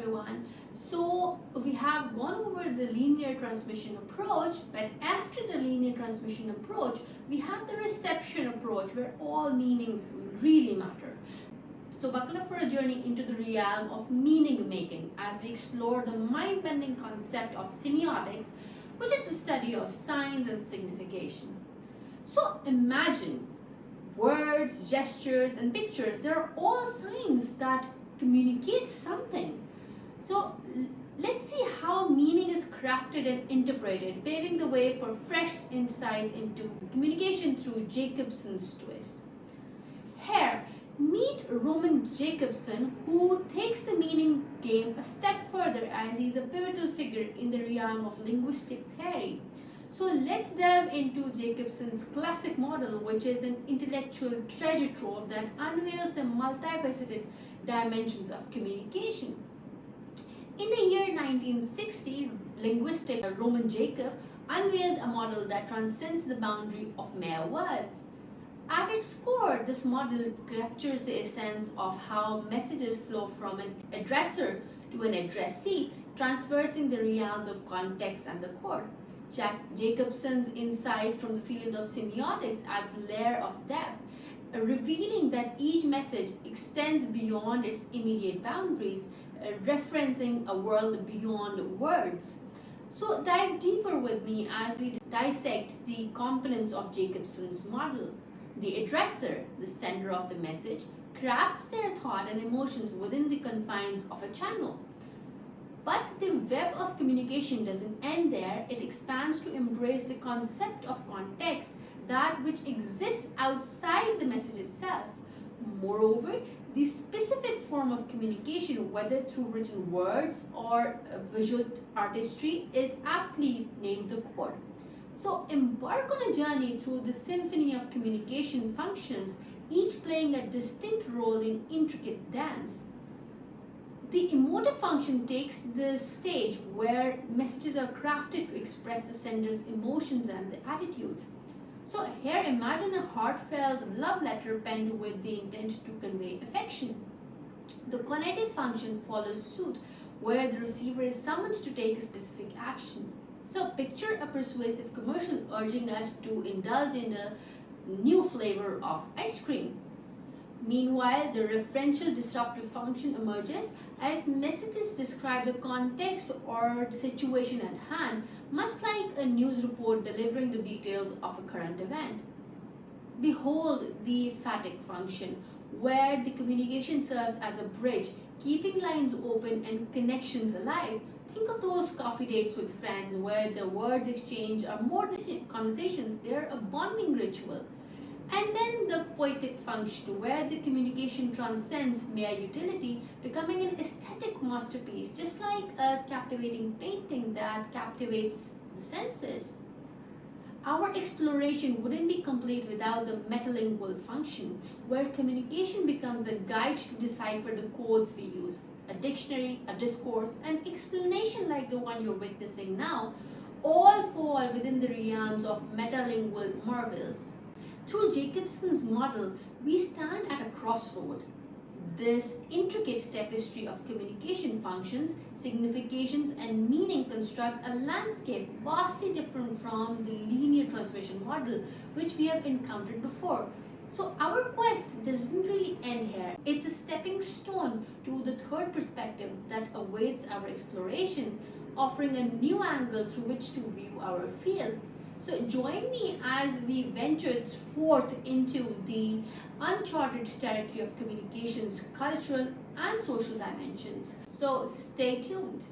everyone. So we have gone over the linear transmission approach, but after the linear transmission approach, we have the reception approach where all meanings really matter. So buckle up for a journey into the realm of meaning making as we explore the mind-bending concept of semiotics, which is the study of signs and signification. So imagine words, gestures, and pictures, they're all signs that communicate something. So let's see how meaning is crafted and interpreted, paving the way for fresh insights into communication through Jacobson's twist. Here, meet Roman Jacobson, who takes the meaning game a step further as he's a pivotal figure in the realm of linguistic theory. So let's delve into Jakobson's classic model, which is an intellectual treasure trove that unveils the multifaceted dimensions of communication. In the year 1960, linguist Roman Jacobson unveiled a model that transcends the boundary of mere words. At its core, this model captures the essence of how messages flow from an addresser to an addressee, traversing the realms of context and the core. Jakobson's insight from the field of semiotics adds a layer of depth, revealing that each message extends beyond its immediate boundaries, referencing a world beyond words. So dive deeper with me as we dissect the components of Jakobson's model. The addresser, the sender of the message, crafts their thought and emotions within the confines of a channel. But the web of communication doesn't end there. It expands to embrace the concept of context, that which exists outside the message itself. Moreover, the specific form of communication, whether through written words or visual artistry, is aptly named the core. So embark on a journey through the symphony of communication functions, each playing a distinct role in intricate dance. The emotive function takes the stage where messages are crafted to express the sender's emotions and the attitudes. So here imagine a heartfelt love letter penned with the intent to convey affection. The conative function follows suit where the receiver is summoned to take a specific action. So picture a persuasive commercial urging us to indulge in a new flavor of ice cream. Meanwhile, the referential disruptive function emerges as messages describe the context or the situation at hand, much like a news report delivering the details of a current event. Behold the Phatic function, where the communication serves as a bridge, keeping lines open and connections alive. Think of those coffee dates with friends where the words exchanged are more than conversations, they're a bonding ritual. And then the poetic function, where the communication transcends mere utility, becoming an aesthetic masterpiece, just like a captivating painting that captivates the senses. Our exploration wouldn't be complete without the metalingual function, where communication becomes a guide to decipher the codes we use. A dictionary, a discourse, an explanation like the one you're witnessing now, all fall within the realms of metalingual marvels. Through Jakobson's model, we stand at a crossroad. This intricate tapestry of communication functions, significations, and meaning construct a landscape vastly different from the linear transmission model which we have encountered before. So our quest doesn't really end here. It's a stepping stone to the third perspective that awaits our exploration, offering a new angle through which to view our field. So join me as we venture forth into the uncharted territory of communication's cultural and social dimensions. So stay tuned.